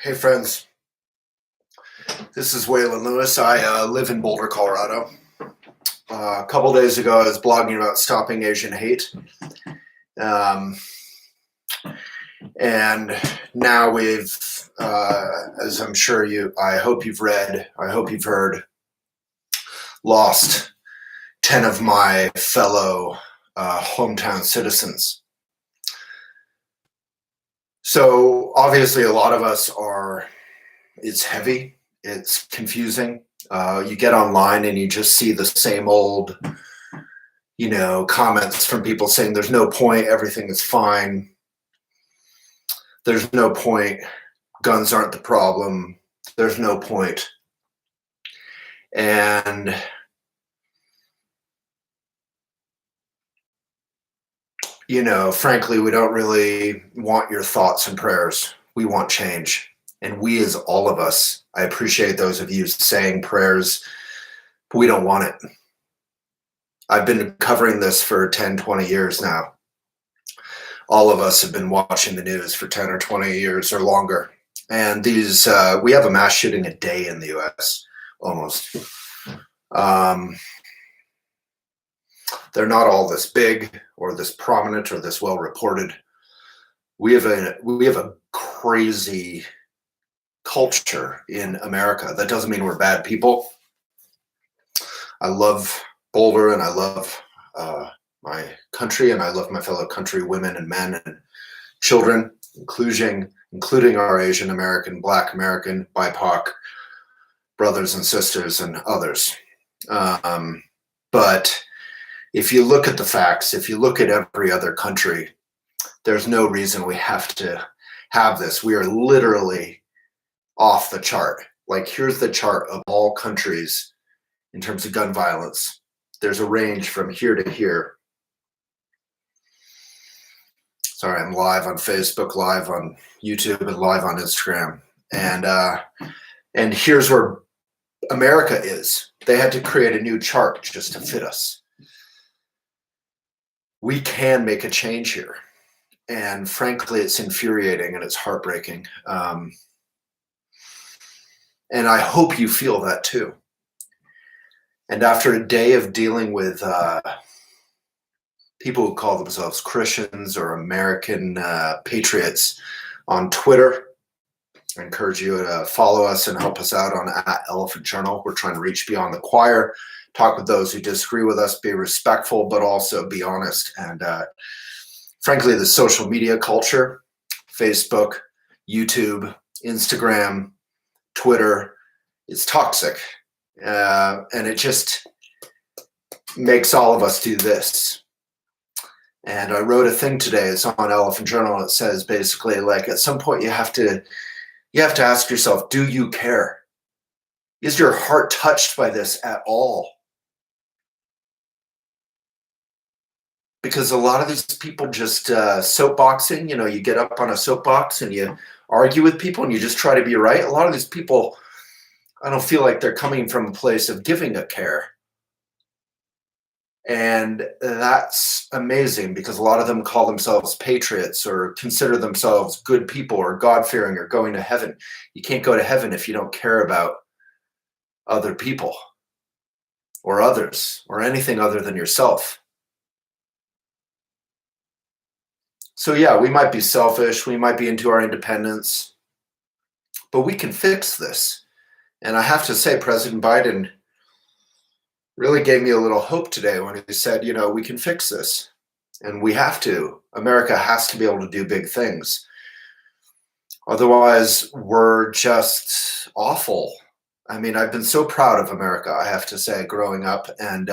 Hey friends, this is Waylon Lewis. I live in Boulder, Colorado. A couple days ago, I was blogging about stopping Asian hate, um, and now as I'm sure I hope you've read, I hope you've heard, lost 10 of my fellow hometown citizens. So obviously, a lot of us are. It's heavy. It's confusing. You get online and you just see the same old, comments from people saying there's no point, everything is fine. There's no point. Guns aren't the problem. There's no point. And frankly, we don't really want your thoughts and prayers. We want change. And we, as all of us, I appreciate those of you saying prayers, but we don't want it. I've been covering this for 10, 20 years now. All of us have been watching the news for 10 or 20 years or longer. And we have a mass shooting a day in the US, almost. They're not all this big or this prominent or this well reported. We have a crazy culture in America. That doesn't mean we're bad people. I love Boulder and I love my country and I love my fellow country women and men and children, including our Asian American, Black American, BIPOC brothers and sisters and others. But if you look at the facts, if you look at every other country, there's no reason we have to have this. We are literally off the chart. Like, here's the chart of all countries in terms of gun violence. There's a range from here to here. Sorry, I'm live on Facebook, live on YouTube, and live on Instagram. And here's where America is. They had to create a new chart just to fit us. We can make a change here. And frankly, it's infuriating and it's heartbreaking. And I hope you feel that too. And after a day of dealing with people who call themselves Christians or American patriots on Twitter, I encourage you to follow us and help us out on @ElephantJournal. We're trying to reach beyond the choir, talk with those who disagree with us, be respectful, but also be honest. And frankly, the social media culture, Facebook, YouTube, Instagram, Twitter, is toxic. And it just makes all of us do this. And I wrote a thing today, it's on Elephant Journal, it says basically, like, at some point you have to ask yourself, do you care? Is your heart touched by this at all? Because a lot of these people just soapboxing, you get up on a soapbox and you argue with people and you just try to be right. A lot of these people, I don't feel like they're coming from a place of giving a care. And that's amazing because a lot of them call themselves patriots or consider themselves good people or God-fearing or going to heaven. You can't go to heaven if you don't care about other people or others or anything other than yourself. So yeah, we might be selfish, we might be into our independence, but we can fix this. And I have to say, President Biden really gave me a little hope today when he said, we can fix this. And we have to. America has to be able to do big things. Otherwise, we're just awful. I mean, I've been so proud of America, I have to say, growing up. And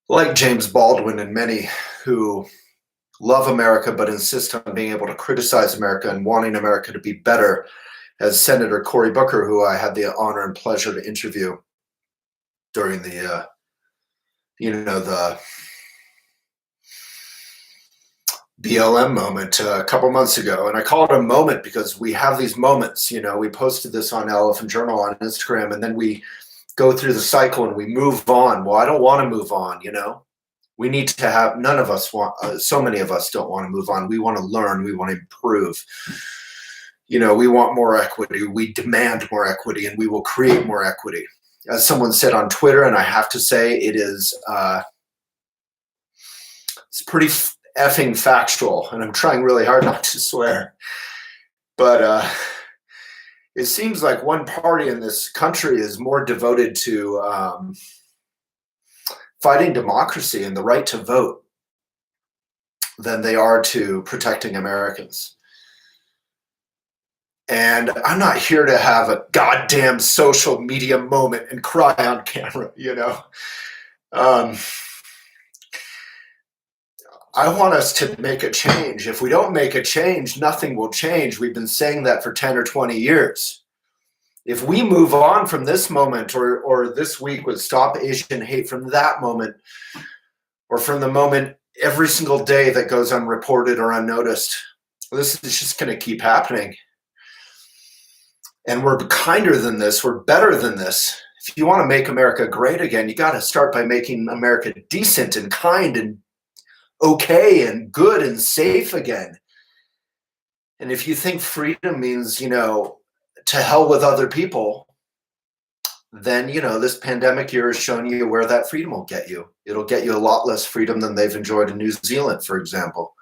like James Baldwin and many who love America but insist on being able to criticize America and wanting America to be better, as Senator Cory Booker, who I had the honor and pleasure to interview during the BLM moment a couple months ago. And I call it a moment because we have these moments. We posted this on Elephant Journal on Instagram, and then we go through the cycle and we move on. Well, I don't want to move on, We need to have, none of us want, so many of us don't want to move on. We want to learn. We want to improve. We want more equity. We demand more equity, and we will create more equity. As someone said on Twitter, and I have to say it's pretty effing factual, and I'm trying really hard not to swear. But it seems like one party in this country is more devoted to fighting democracy and the right to vote than they are to protecting Americans. And I'm not here to have a goddamn social media moment and cry on camera, I want us to make a change. If we don't make a change, nothing will change. We've been saying that for 10 or 20 years. If we move on from this moment, or this week with Stop Asian Hate, from that moment, or from the moment every single day that goes unreported or unnoticed, this is just going to keep happening. And we're kinder than this. We're better than this. If you want to make America great again, you got to start by making America decent and kind and okay and good and safe again. And if you think freedom means, to hell with other people, then, this pandemic year has shown you where that freedom will get you. It'll get you a lot less freedom than they've enjoyed in New Zealand, for example.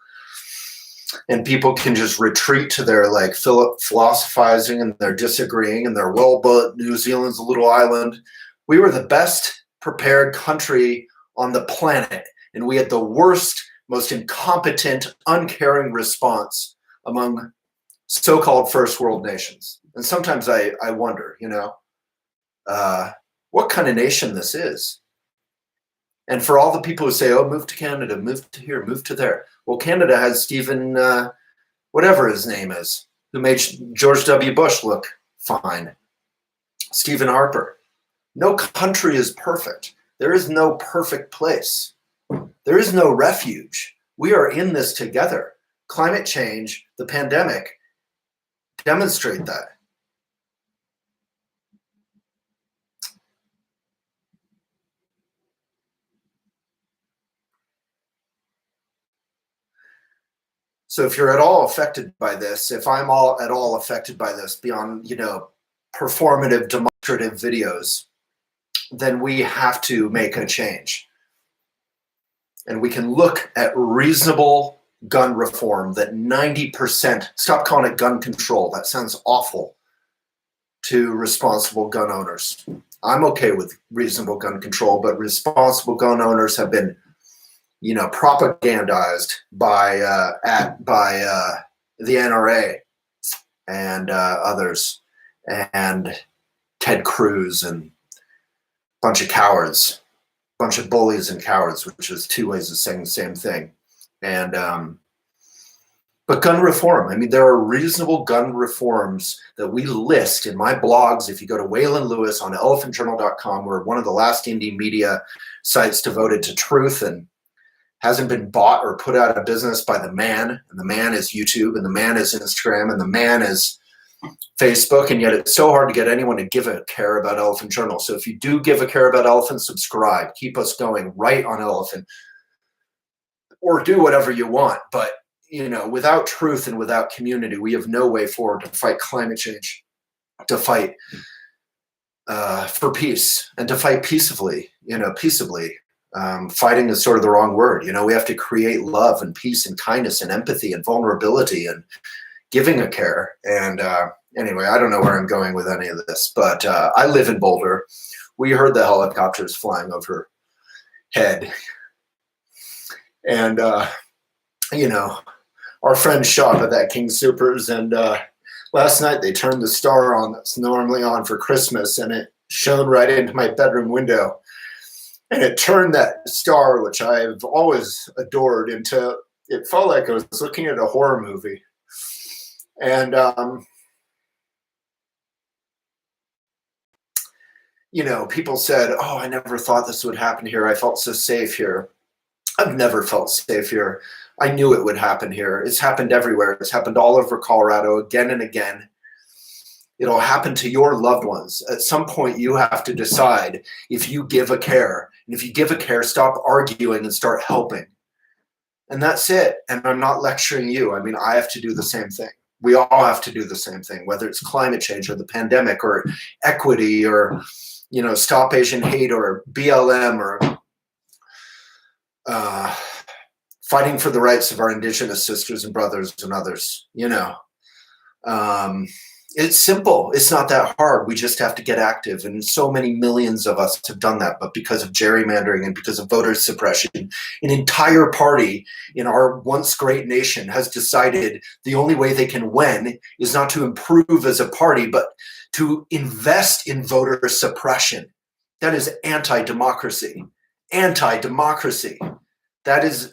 And people can just retreat to their philosophizing and their disagreeing and their, but New Zealand's a little island. We were the best prepared country on the planet, and we had the worst, most incompetent, uncaring response among so-called first world nations. And sometimes I wonder, what kind of nation this is. And for all the people who say, oh, move to Canada, move to here, move to there. Well, Canada has Stephen, whatever his name is, who made George W. Bush look fine. Stephen Harper. No country is perfect. There is no perfect place. There is no refuge. We are in this together. Climate change, the pandemic, demonstrate that. So if you're at all affected by this, if I'm at all affected by this beyond, performative, demonstrative videos, then we have to make a change. And we can look at reasonable gun reform that 90%, stop calling it gun control. That sounds awful to responsible gun owners. I'm okay with reasonable gun control, but responsible gun owners have been propagandized by the NRA and others, and Ted Cruz, and a bunch of cowards, bunch of bullies and cowards, which is two ways of saying the same thing. And but gun reform, there are reasonable gun reforms that we list in my blogs. If you go to Waylon Lewis on elephantjournal.com, we're one of the last indie media sites devoted to truth and hasn't been bought or put out of business by the man. And the man is YouTube, and the man is Instagram, and the man is Facebook. And yet it's so hard to get anyone to give a care about Elephant Journal. So if you do give a care about Elephant, subscribe. Keep us going right on Elephant. Or do whatever you want. But, without truth and without community, we have no way forward to fight climate change, to fight for peace, and to fight peaceably, peaceably. Fighting is sort of the wrong word. We have to create love and peace and kindness and empathy and vulnerability and giving a care. And anyway, I don't know where I'm going with any of this, but I live in Boulder. We heard the helicopters flying overhead. And, our friends shop at that King Soopers, and last night they turned the star on that's normally on for Christmas, and it shone right into my bedroom window. And it turned that star, which I've always adored, into, it felt like I was looking at a horror movie. And, people said, oh, I never thought this would happen here. I felt so safe here. I've never felt safe here. I knew it would happen here. It's happened everywhere. It's happened all over Colorado again and again. It'll happen to your loved ones. At some point, you have to decide if you give a care. And if you give a care, stop arguing and start helping. And that's it. And I'm not lecturing you. I mean, I have to do the same thing. We all have to do the same thing, whether it's climate change or the pandemic or equity or, stop Asian hate or BLM or fighting for the rights of our indigenous sisters and brothers and others. It's simple. It's not that hard. We just have to get active. And so many millions of us have done that. But because of gerrymandering and because of voter suppression, an entire party in our once great nation has decided the only way they can win is not to improve as a party, but to invest in voter suppression. That is anti-democracy. Anti-democracy. That is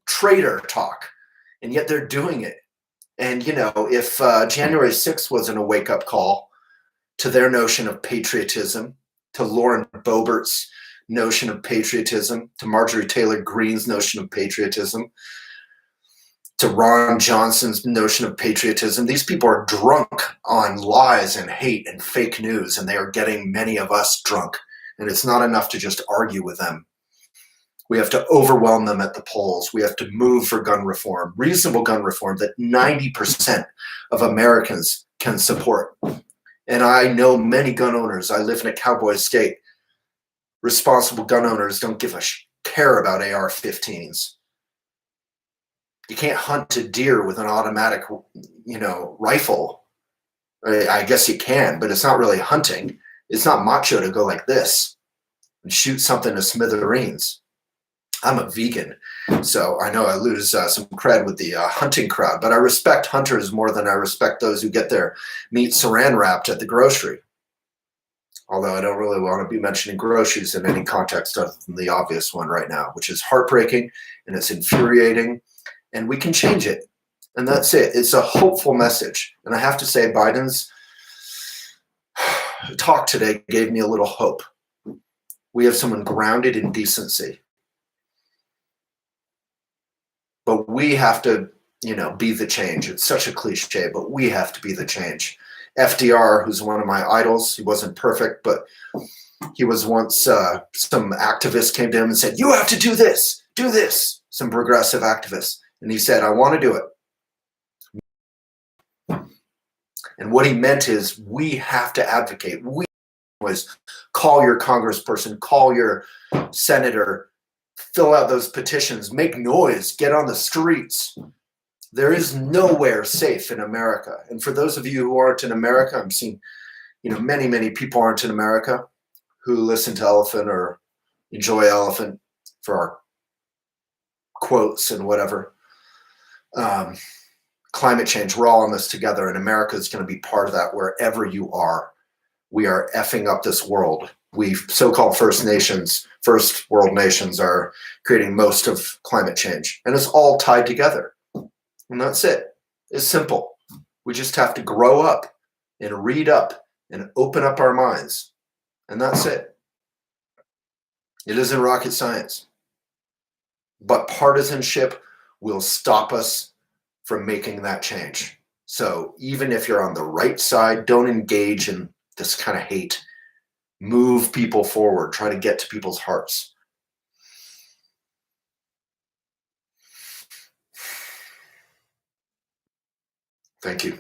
traitor talk. And yet they're doing it. And, if January 6th wasn't a wake-up call to their notion of patriotism, to Lauren Boebert's notion of patriotism, to Marjorie Taylor Greene's notion of patriotism, to Ron Johnson's notion of patriotism, these people are drunk on lies and hate and fake news, and they are getting many of us drunk. And it's not enough to just argue with them. We have to overwhelm them at the polls. We have to move for gun reform, reasonable gun reform that 90% of Americans can support. And I know many gun owners. I live in a cowboy state. Responsible gun owners don't give a care about AR-15s. You can't hunt a deer with an automatic, rifle. I guess you can, but it's not really hunting. It's not macho to go like this and shoot something to smithereens. I'm a vegan, so I know I lose some cred with the hunting crowd, but I respect hunters more than I respect those who get their meat saran wrapped at the grocery. Although I don't really want to be mentioning groceries in any context other than the obvious one right now, which is heartbreaking and it's infuriating, and we can change it. And that's it. It's a hopeful message. And I have to say, Biden's talk today gave me a little hope. We have someone grounded in decency. But we have to, be the change. It's such a cliche, but we have to be the change. FDR, who's one of my idols, he wasn't perfect, but he was once, some activist came to him and said, you have to do this, some progressive activist. And he said, I want to do it. And what he meant is we have to advocate. We was call your congressperson, call your senator, fill out those petitions, make noise, get on the streets. There is nowhere safe in America. And for those of you who aren't in America, I'm seeing, many, many people aren't in America who listen to Elephant or enjoy Elephant for our quotes and whatever. Climate change, we're all in this together, and America is going to be part of that wherever you are. We are effing up this world. We so-called first world nations are creating most of climate change. And it's all tied together. And that's it. It's simple. We just have to grow up and read up and open up our minds. And that's it. It isn't rocket science. But partisanship will stop us from making that change. So even if you're on the right side, don't engage in this kind of hate. Move people forward. Try to get to people's hearts. Thank you.